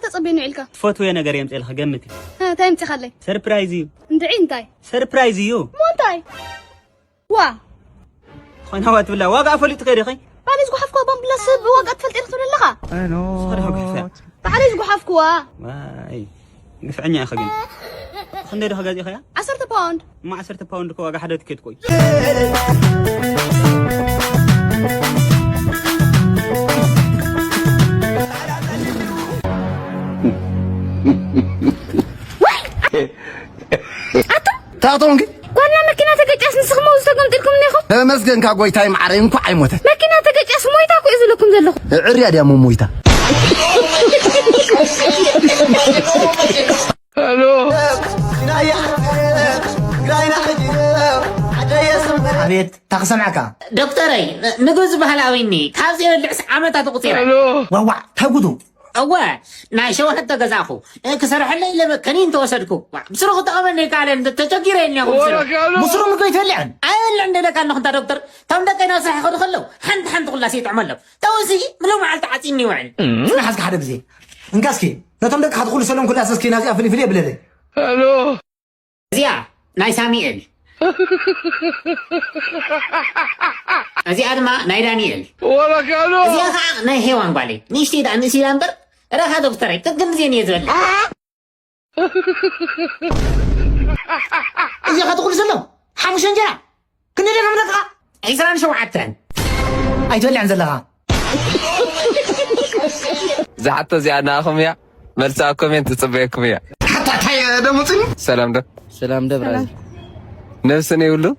تصبيني علكا فوتو يا نجار يمتى لها جمتي ها تايمتي خلي سربرايزيو انتي سربرايزيو مو انتي وا خاين هوات بالله واقع فليت غيري خي تعالي زقو حفكوا بمبلس واقع تفلت إرث ولا لغا أنا تعالي زقو حفكوا واي نفعني يا أخي خلني نروح جازي خيا 10 باوند ما 10 باوند كوا واقع حدا تكيت كوي تاطونك قلنا ماكينة تقجاس نسخمو وستقوم تلكم نيخو مسجن كاغوي تايم عرين كو عيموت ماكينة تقجاس مويتا كو إذا لكم زلخو عريا ديا مو مويتا الو حبيت تقسمعك دكتوري نجوز بهلاويني كازي اللعس عمتا تقصير الو ووا تغدو أوا ناشوا حتى جزاخو كسر حلا إلا كنين توصلكو بسرعة تقابلني كارن تتجرين يا مصر مكوي فلعن أنا عندنا كان نخنت دكتور تام ده كنا صح خد خلو حنت كل شيء تعمل له توسي ملو مع التعاتيني وعن شنو حاسك حدا بزي انكاسكي نتم لك حتقول سلام كل اساس كي نازي افلي بلادي الو زيا ناي ساميل زي أدمى ناي دانيال ولا كانوا زيا ناي هيوان بالي نيشتي ده نسي لامبر راح دكتوري تقدم زين يزول زي حتقول سلام حمش انجرا كنا لنا منقع إيسران شو عتن اي تولي عن زلها زحتى زي أنا أخم يا مرساكم أنت تصبيكم يا حتى تاي دمصني سلام ده سلام ده براز نفسني يقولوا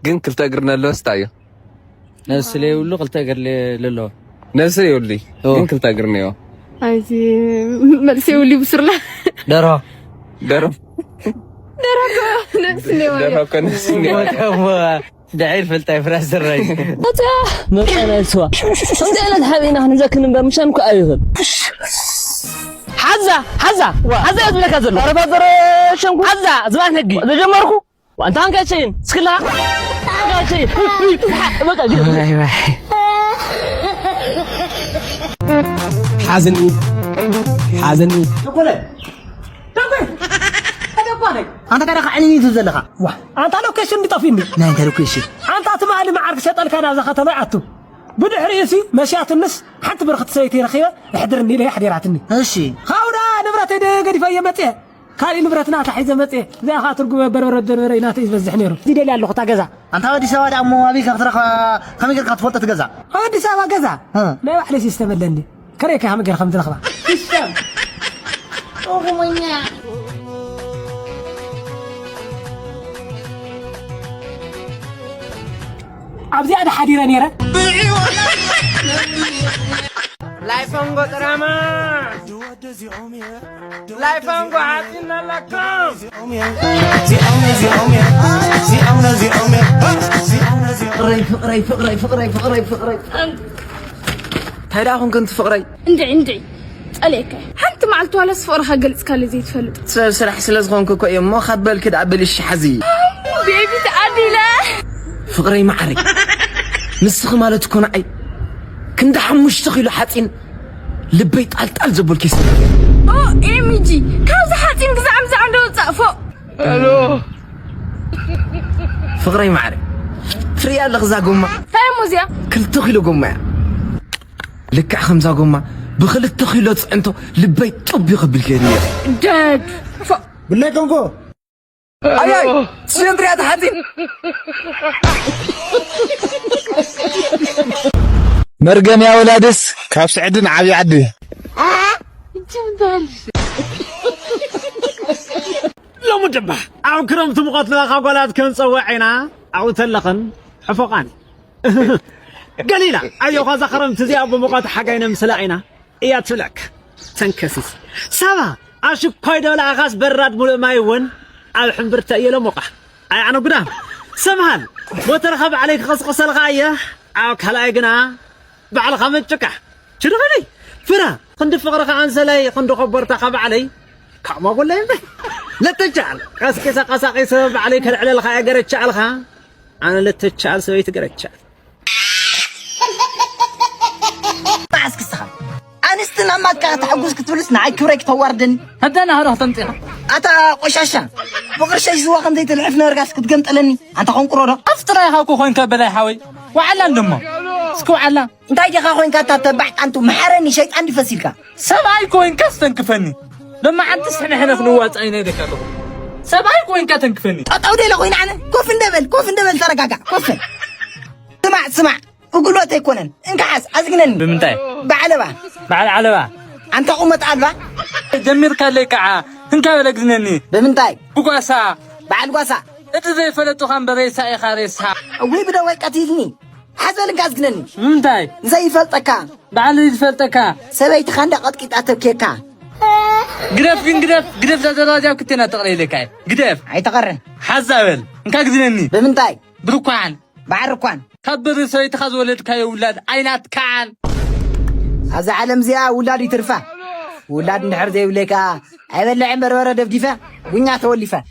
جن كل تقرنا له استايو نفس اللي يقول له قلت اقر لله نفسي يقول لي جن كل تقرني يو عايزي مرسي يقولي بسرعة درو درا نفسني هو دعير فلتاي فراس الرئيس ما أنا سوا أنت أنا حبينا هنذاكر بمشانكو أيضا حزة يقول لك هذا أنا بقدر شنكو حزة زمان نجي إذا جمركو وأنت هنك شيء سكلا هنك شيء بقى ايوه حازني تقول انت كده عيني تزلخا وا انت لو كيش بطفيني لا انت لو كيش انت تمالي ما عارف شيطان كان هذا خطا معته بدحريسي مشيات الناس حتى برخت سيتي رخيبه احضرني لي حديراتني ماشي خاورا نبرتي قد فيا متي كالي نبرتنا تحيز متي زي خاطر بربر الدرينات يزبزح نيرو دي لي الله قطا غزا انت ودي سواد امو ابيك اخترق خميك كتفلت تغزا ودي سوا غزا ما واحد يستملني كريك هم غير 5 رخبه السلام أغمينا عبدي أنا حديرة نيرة لايفونغو دراما لايفونغو عاتنا لكم فقري هيدا هون كنت فقري عندي عليك حنت معلت ولا صفرها قلت كالي زي تفلت سرح سلازغون كوكو يما خد بالك كده عبل الشحزي بيبي تعديله فقري معري نسخ مالت كون عي كنت حمش تخيلو حاتين لبيت طالطال زبل كيس ايميجي كاز حاتين زعم دو صفو الو فقري معري فريال لغزا قوما هاي موزيا كل تخيلو قوما لك 5 قوما بخل تخيلو انتو لبيت طب يقبل كريا داد بالله كونكو اي سندري هذا حاتين مرقم يا ولادس كاب سعدنا عبي عدي لو مجبح أو كرمت مقاتلة خاقولات كن صوعنا أو تلقن حفقان قليلا أيو غازا خرمت زي أبو مقاتل حقين مسلعنا إيا تلك تنكسس سابا أشوف كويدة ولا أغاز براد ملو ما يون الحين برتأيي لمقع أي عنو قدام سمهل وترخب عليك قصقص الغاية أو كلايقنا بعد 5 جكح شنو غني فرا خند فقرك عن سلاي خند خبرت خب علي كما اقول لهم لا تجعل قسقس قسقس عليك على الخا قرتش على انا لا تجعل سويت قرتش اسكسها أنستنا ما كانت عجوز كتولس نعي كوريك توردن هدانا هروح تنطيها أتا قشاشة بقرش أي زواق أنت تلعفنا رجعت كتجمت ألني أنت خون قرورة أفطر يا هاكو خوين كبلا حوي وعلان دمه سكو علان أنت يا خوين كتبحت أنتو محرني شيء عندي فسيلك سبعي كوين كاستن كفني لما عاد تسحنا هنا في نوات عيني ذاك سبعي كوين كاتن كفني أتعودي لغوين عنه كوفن دبل ترى كوفن سمع وقولوا تيكونن إنك حاس أزجنن بمنتاي بعلبة أنت قومت ألبا دمير كالي كعا إنك بلقزنني بمنتاي بقواسا بعلقواسا إنت زي فلتو خان بريسا إي خاريسا وي بدا ويك أتيزني حسب لك أزجنني بمنتاي زي فلتكا بعلي فلتكا سبيت خندق كيت أتبكيكا قدف تدراجة كتنا تقري لك قدف أي تقرن حزابل إنك أزجنني بمنتاي بركوان بعركوان كبر سويت خذ ولدك يا ولاد عينات كعان هذا عالم زيا ولادي ترفع ولاد نحر زي وليكا عبال عمر ورا دفدفة وينيا تولفة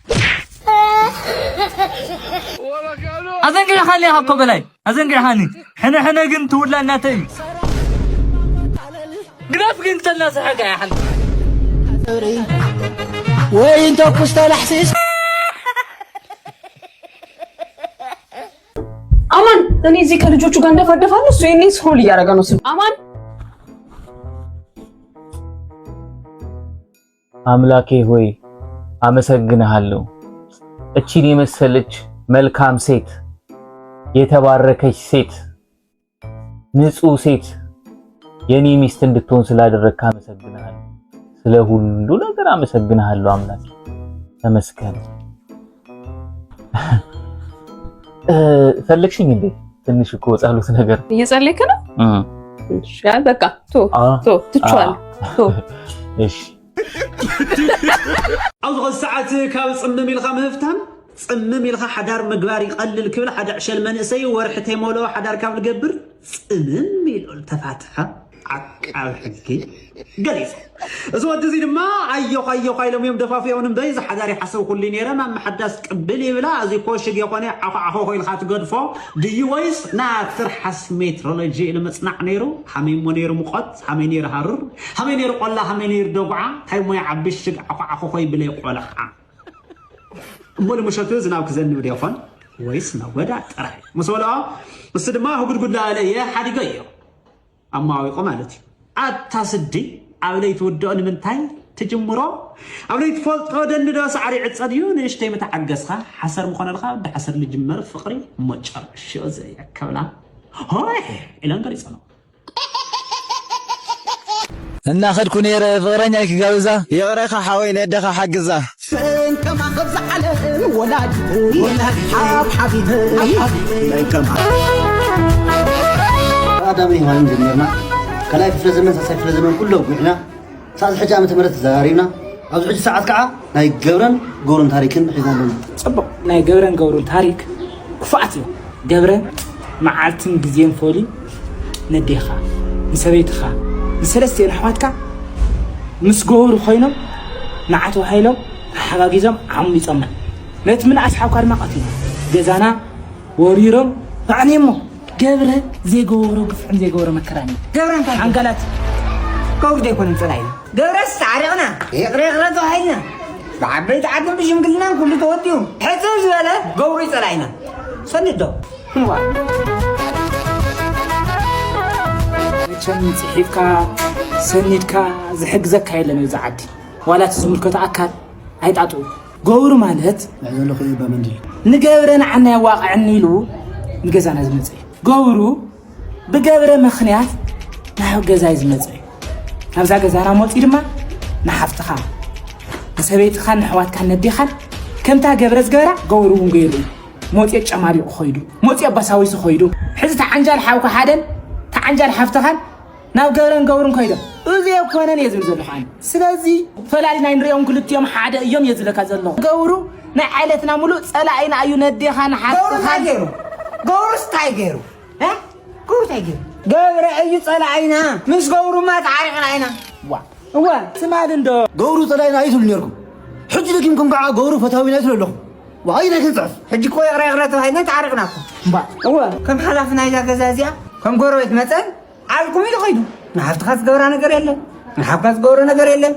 أزنقي خاني هاكو بلاي أزنقي خاني حنا قنت ولا ناتي قراف قنت الناس حقا يا حن وين توقفت الحسيس አማን እኔ እዚህ ከልጆቹ ጋር እንደፈደፋለሁ እሱ የኔ ስክሮል እያደረገ ነው ስም አማን አምላኬ ሆይ አመሰግንሃለሁ እቺን የመሰለች መልካም ሴት የተባረከች ሴት ንጹህ ሴት የኔ ሚስት እንድትሆን ስላደረግክ አመሰግንሃለሁ ስለ ሁሉ ነገር አመሰግንሃለሁ አምላኬ ተመስገን ፈለግሽኝ እንዴ ትንሽ እኮ ጸሎት ነገር እየጸለይክ ነው እሺ በቃ ትቻለህ እሺ أو ساعات كاب صمم يلقى مفتهم صمم يلقى حدار مقبار يقلل كبل حدا عشان منسي ورحتي مولو حدار كاب القبر صمم يلقى تفاتحه عقال حكي قليل زود زين ما ايو قايلهم يوم دفافيون مدايز حداري حسو كل نيره ما محدث قبلي بلا زي كوشق يقوني عفو يلخات قدفو دي ويس ناثر حس مترولوجي لمصنع نيرو حميم منير مقط حميم نير حرر حميم نير قلا حميم نير دغعه تاي ما يعبش عفو بلا يقولق مول مشاتوز ناو كزن بدي يفون ويس ما ودا طراي مسولا مسدما هو غدغد لا عليه حديقيو أما ويقوم علتي أتصدي أوليت ودون من تاي تجمرو أوليت فلت ودن داس عري عصديون إشتي متعجزها حسر مخنا الخا بحسر اللي جمر فقري مجر شو زي كولا هاي إلى نقري صنو أنا أخذ كونير فقرني كجوزة يغرق حوين يدخل حجزة فين كما خبز على ولادي حبيبي كما آدمي هون جميعنا كلاي في الزمن ساعة في الزمن كله وقعنا ساعة حاجة متمرت زارينا أو حاجة ساعة كعة ناي جبرن تاريخن حيزان لنا صبق ناي جبرن تاريخ كفاتي جبرن معالتن جزين فولي نديخا نسويتخا نسلستين حواتك مسجور خينم نعتو حيلو حاجزم عمي صمن نت من أصحاب كارما قتيل جزانا وريرم عنيمو جبرن زي جورو قفعن زي جورو مكراني جبرن كان عنقلات كوف ده يكون مصنعين جبرن سعرنا يقرأ هينا بعبيت عدم بيجي مقلنا كل توتيهم حتى زبالة جوري صنعينا سندو هو كم صحيفكا سندكا زحجزك هاي لما يزعدي ولا تزملك تأكل هيتعطو جورو مالت عايزين له خيبة منديل نجبرن عنا واقع النيلو نجزانا زمزي جورو بجبر مخنيات نحو جزاي زمزي نبزع جزانا موت إدما نحفتخا نسبيت خان نحوات كان نديخان كم تا جبرز جرا جورو ونجيرو موت يجمعري أخويدو موت يبصاوي سخويدو حزت عنجال حاوك حادن تعنجال حفتخان ناو جورن كويدو وزي كونن يزمزل خان سلازي فلالنا نريهم كل يوم حدا يوم يزلك زلو جورو نعلتنا ملو صلاعينا أيو نديخان حفتخان جورس تايجرو ها جورس تايجرو جبر أي صلاعينا مش جورو ما تعرفنا عينا هو سمعت إنه جورو طلعنا عايزوا نيركم حج لك يمكن قاعد جورو فتاوي ناس لهم وهاي ناس تعرف حج كوي غيرته هاي تعرفناكم هو كم حلفنا إذا كزازيا كم جورو يتمثل عارفكم إيه خيدو ንሓፍትካ ዝገብራ ነገር የለን ንሓፍካ ዝገብሮ ነገር የለን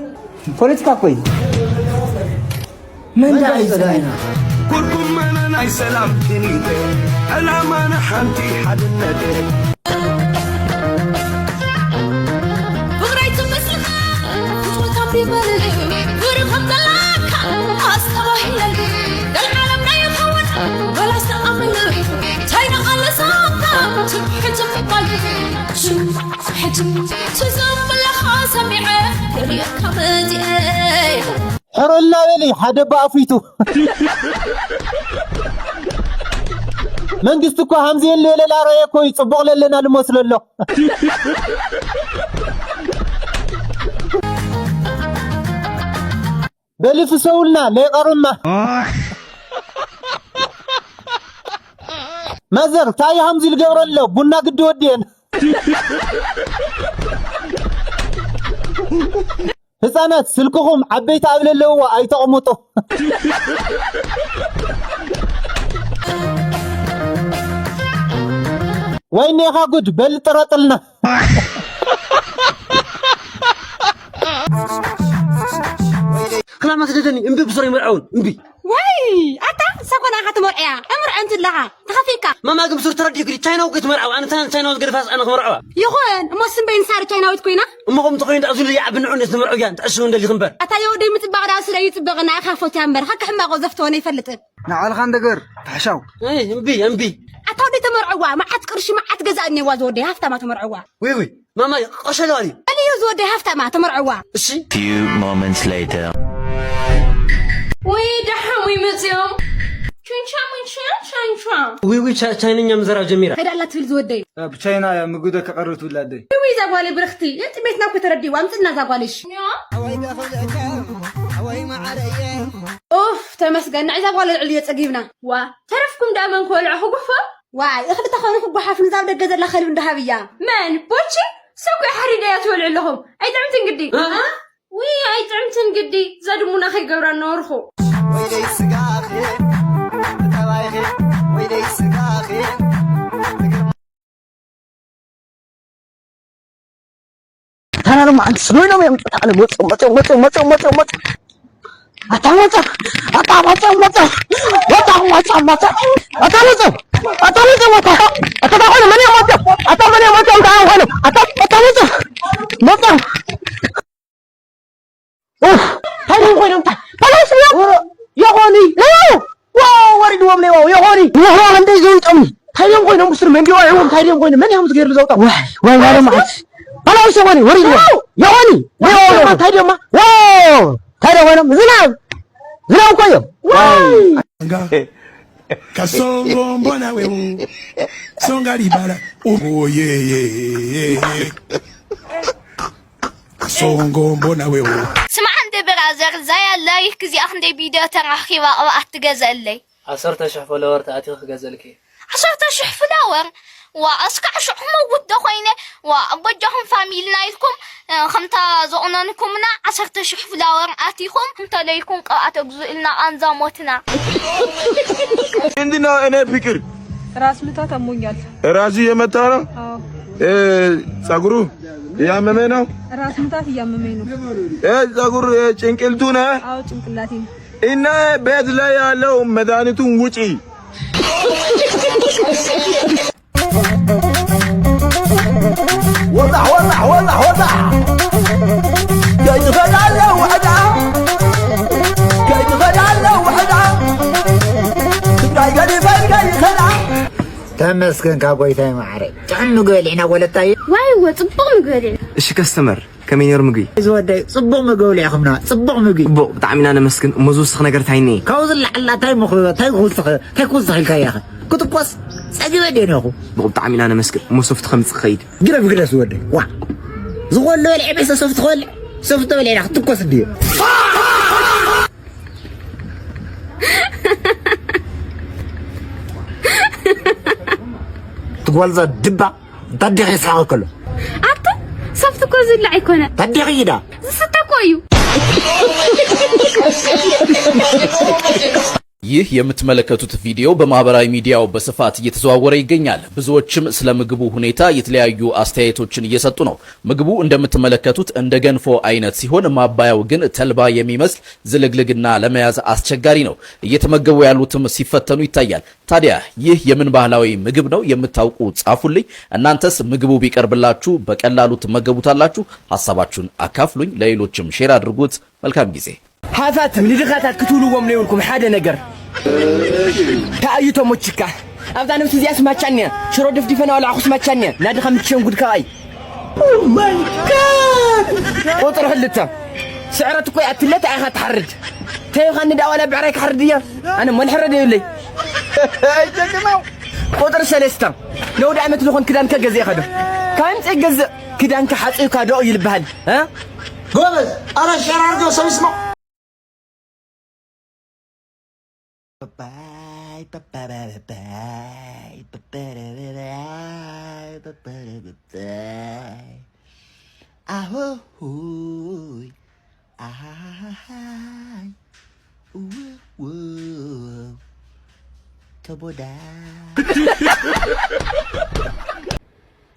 ፖለቲካ እኮ እዩ መንዳ ይዘዳይና ኩልኩም መነ ናይ ሰላም ፊኒተ ዕላማና ሓንቲ ሓድነት ፍቅረይ ትመስልካ ፍቅርካ ቢበል ጉርኸም ዘላካ ኣስተባሂለል ደልዓለም ናይ ይኸውን በላስተኣምል ታይነቐለሳካ ትሕትም ይባል ሕትም ትዘምለኻ ሰሚዐ ገሪእካ መዚአ ሕሮላ በለይ ሓደ በኣፊቱ መንግስት እኮ ሃምዚ የለ ላረየ እኮ ይፅቡቕ ለለና ልመስለሎ በልፍ ሰውልና ለይቀርማ መዘር ታይ ሃምዚ ልገብረሎ ቡና ግዲ ወድየን ህፃናት ስልክኹም ዓበይቲ ኣብለለዎ ኣይተቕምጡ ወይኔ ኢኻ ጉድ በል ጥረጥልና ክላማ ስደደኒ እምቢ ብስሮ ይመርዐውን እምቢ ወይ ኣታ ሰኮና ከተመርዐያ እምርዐን ትለኻ ተኸፊካ ማማ ግን ብስሩ ተረዲኡ ግዲ ቻይናው ቆይ ትመርዐው ኣነ ቻይናው ዝገድፋስ ኣነ ክመርዐዋ ይኹን እሞስን በይን ሳር ቻይናዊት ኮይና እሞኹም ተኾይኑ ኣዝሉ ይዓብ ንዑነት ትመርዐው እያ ትዕስቡ እንደሊ ክንበር ኣታ የወደይ ምፅባቕ ዳ ስለ ይፅበቕና ኢኻ ፎትያ እምበር ካ ክሕማቆ ዘፍትወነ ይፈልጥን ንዓልካ እንደገር ተሕሻው እምቢ እምቢ ኣታ ወደይ ተመርዐዋ መዓት ቅርሺ መዓት ገዛእ እኔዋ ዝወደይ ሃፍታማ ተመርዐዋ ወይ ማማ ቆሸለዋ እዩ ኣልዩ ዝወደይ ሃፍታማ ተመርዐዋ እሺ Few moments later. ወይ ደሓሙ ይመፅኦም ወይ ቻይንኛ ምዘራብ ጀሚራ ከዳላ ትብል ዝወደይ ብቻይና ምግደ ከቀርብ ትብላደይ ወይ ዛጓሌ ብርክቲ እቲ ቤትና እኮ ተረዲዋ ኣምፅና ዛጓሌሽ ኦፍ ተመስገን ንዕዛ ጓለ ልዕልዮ ፀጊብና ዋ ተረፍኩም ዳመን ኮልዑ ክጉፎ ዋይ እኽሊ ተኾኑ ክጓሓፍ ንዛብ ደገ ዘላ ኸልብ እንዳሃብ እያ መን ቦቺ ሰኩ ሓሪደያ ትበልዑ ኣለኹም ኣይጥዕምትን ግዲ ወይ ኣይጥዕምትን ግዲ ዘድሙና ከይገብራ ነበርኹ ወይደይ ስጋኺ ተባይኺ ወይደይ ስጋኺ ታናሉ ማንስ ነው ነው ያምጣለ ሞጾ አታሞጾ Kasongo mbona wewe songa libala oh yeah Kasongo mbona wewe سمع عندي برازر زي الله كزي أخندي فيديو تنحكي وقت جزلي 10,000 فولور تأتي غزلكي 10,000 فلاور وأسكع شو موجود دخينه وأبجهم فاميلنا لكم خمتا زونانكمنا 10,000 فلاور آتيكم خمتا ليكم قاعد تجزئنا عن زموتنا عندنا أنا فكر راس متى تمونيال راسي يمتانا ساغرو يا ممينو راس متى يا ممينو ساغرو چنقلتونا أو چنقلاتي إن بيت لا يالو مدانتون وچي وضع جاي تفعل له وحده تمسكن كابويتاي معري تعمو قولينا ولتاي واي وصبغ مقولي እሺ ከስተመር ከመይነር ምግቢ زوداي صبغ مقولي يا خمنا صبغ مقولي ቦ ብጣዕሚ ኢና ነመስግን መዝውስኽ ነገር ታይኒ كوز اللعلا تاي مخرج تاي كوز الكا يا اخي كنت بس ساجي بدين اخو ብጣዕሚ ኢና ነመስግን መሶፍት ከምፅ ኸይድ قرب زوداي وا زغول له العبيسه صفت خول صفت ولا اخ تكوس دي تقول ذا دبا تدخي ساعه كله أنت صفت كوز اللي عيكونا تدخي ده ستة كويو ይህ የምትመለከቱት ቪዲዮ በማህበራዊ ሚዲያው በስፋት እየተዘዋወረ ይገኛል። ብዙዎችም ስለ ምግቡ ሁኔታ የተለያዩ አስተያየቶችን እየሰጡ ነው። ምግቡ እንደምትመለከቱት እንደ ገንፎ አይነት ሲሆን ማባያው ግን ተልባ የሚመስል ዝልግልግና ለመያዝ አስቸጋሪ ነው። እየተመገቡ ያሉትም ሲፈተኑ ይታያል። ታዲያ ይህ የምን ባህላዊ ምግብ ነው? የምታውቁ ጻፉልኝ። እናንተስ ምግቡ ቢቀርብላችሁ በቀላሉ ትመገቡታላችሁ? ሐሳባችሁን አካፍሉኝ፣ ለሌሎችም ሼር አድርጉት። መልካም ጊዜ። ሓፋትም ንድኻታት ክትብልዎም ነይብልኩም ሓደ ነገር ከኣይቶም ሞችካ ኣብዛ ነብሲ እዚኣ ስማቻንያ ሽሮ ድፍዲፈና ዋላ ኣኹ ስማቻንያ ናድኻ ምትሸንጉድ ከኣይ ቁጥር 2 ስዕረት እኮ ኣትለት ኣይኻ ትሓርድ ተይኻ ንዳ ዋላ ብዕራይ ክሓርድ እያ ኣነ መልሕረድ የብለይ ቁጥር 3 ነውዲ ዓመት ዝኾን ክዳንከ ገዚእኻ ዶ ካምፂ ገዝእ ክዳንከ ሓፂብካ ዶ ይልበሃል ጎበዝ ኣረ ሸር አድርገው ሰው ይስማው Bye bye bye bye bye ahoy ahai ተቦዳ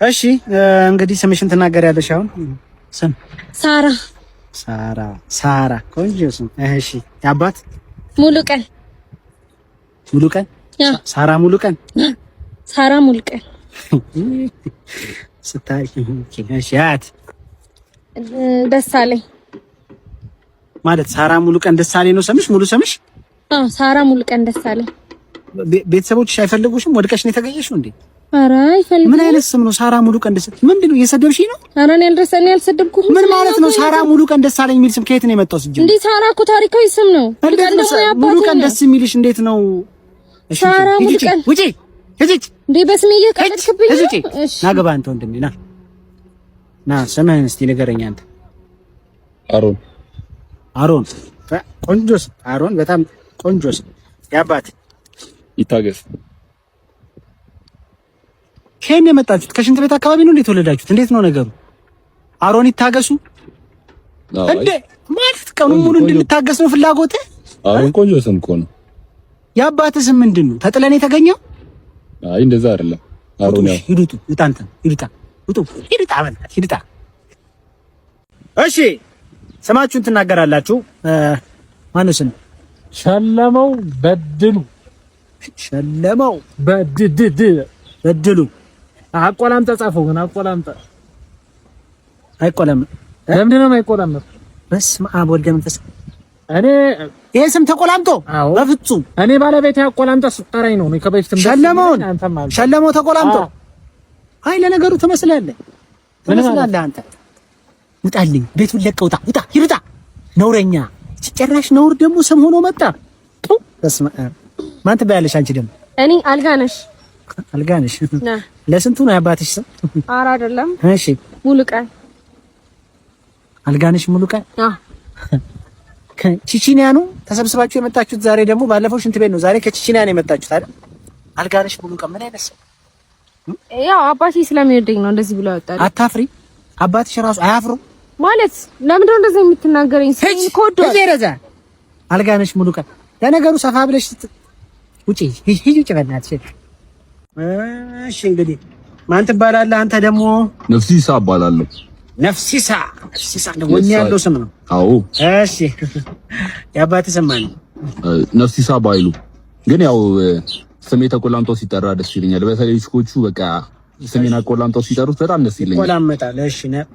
እሺ እንግዲህ ስምሽን ትናገሪያለሽ አሁን ስም ሳራ ሳራ ቆንጆ ስም እሺ ያባት ሙሉቀን ሳራ ሙሉቀን ስታይ እሺ ያት ደሳለኝ ማለት ሳራ ሙሉቀን ደሳለኝ ነው ስምሽ ሙሉ ስምሽ ሳራ ሙሉቀን ደሳለኝ ቤተሰቦችሽ አይፈልጉሽም ወድቀሽ ነው የተገኘሽው እንዴ ኧረ አይፈልጉም ምን አይነት ስም ነው ሳራ ሙሉቀን ደሳለኝ ምንድነው እየሰደብሽኝ ነው ኧረ እኔ ያልሰደብኩህ ምን ማለት ነው ሳራ ሙሉቀን ደሳለኝ የሚል ስም ከየት ነው የመጣው ሲጀምር እንዴ ሳራ እኮ ታሪካዊ ስም ነው ሙሉቀን ደስ የሚልሽ እንዴት ነው ሳራ ሙሉቀን ውጪ እዚች እንዴ በስሜ እየቀለድክብኝ እሺ ናገባ አንተ ወንድሜ ና ስምህን እስቲ ንገረኝ አንተ አሮን ቆንጆስ አሮን በጣም ቆንጆስ ያባት ይታገስ ከኔ የመጣችሁት ከሽንት ቤት አካባቢ ነው እንዴ የተወለዳችሁት እንዴት ነው ነገሩ አሮን ይታገሱ እንዴ ማለት ቀኑን ሙሉ እንድንታገስ ነው ፍላጎት አሮን ቆንጆ ስም እኮ ነው ያባትህ ስም ምንድነው ተጥለን የተገኘው አይ እንደዛ አይደለም አሮን ያው ሂዱት እሺ ስማችሁን ትናገራላችሁ ማነው ስም ሸለመው በድሉ አቆላምጠ ጻፈው ግን አቆላምጠ አይቆላም ለምንድን ነው የማይቆላምጥ በስመ አብ ወልድ መንፈስ እኔ ይሄ ስም ተቆላምጦ በፍጹም እኔ ባለቤቴ አቆላምጣ ስጠራኝ ነው ከበፊትም ሸለመው ተቆላምጦ አይ ለነገሩ ትመስላለህ አንተ ውጣልኝ ቤቱን ለቀህ ውጣ ይሩጣ ነውረኛ ጭራሽ ነውር ደግሞ ስም ሆኖ መጣ በስመ አብ ማን ትባያለሽ አንቺ ደግሞ እኔ አልጋነሽ ለስንቱ ነው ያባትሽ ስም ኧረ አይደለም እሺ ሙሉቀን አልጋነሽ ሙሉቀን ከቺቺኒያ ነው ተሰብስባችሁ የመጣችሁት ዛሬ ደግሞ ባለፈው ሽንት ቤት ነው ዛሬ ከቺቺኒያ ነው የመጣችሁት አይደል አልጋነሽ ሙሉቀን ምን አይነት ሰው ያው አባቴ ስለሚወደኝ ነው እንደዚህ ብሎ ያወጣል አታፍሪ አባትሽ ራሱ አያፍሩ ማለት ለምንድን ነው እንደዚህ የምትናገረኝ ኮዶ ዘረዛ አልጋነሽ ሙሉቀን ለነገሩ ሰፋ ብለሽ ውጪ በእናትሽ እሺ እንግዲህ ማን ትባላለህ አንተ ደግሞ ነፍሲሳ እባላለሁ ነፍሲሳ ደግሞ ያለው ስም ነው አዎ እሺ ያባትህ ስም ማን ነፍሲሳ ባይሉ ግን ያው ስሜ ተቆላምጦ ሲጠራ ደስ ይለኛል በተለይ ልጆቹ በቃ ስሜን አቆላምጠው ሲጠሩት በጣም ደስ ይለኛል ቆላምጣል እሺ ነው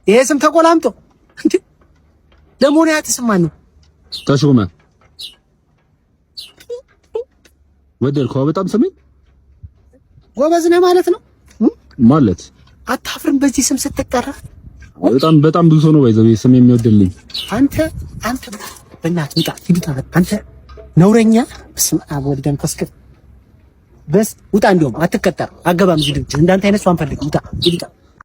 ይሄ ስም ተቆላምጦ ለሞን ያተሰማን ነው ተሾመ ወደልከው በጣም ስሜን ጎበዝ ነህ ማለት ነው ማለት አታፍርም በዚህ ስም ስትጠራ በጣም ብዙ ነው ባይዘው ስም የሚወድልኝ አንተ በእናትህ ውጣ ሂዱት አንተ ነውረኛ በስመ አብ ወልድ መንፈስ ቅዱስ በስ ውጣ እንደውም አትቀጠር አገባም ሂድ እንዳንተ አይነት ሰው አንፈልግ ውጣ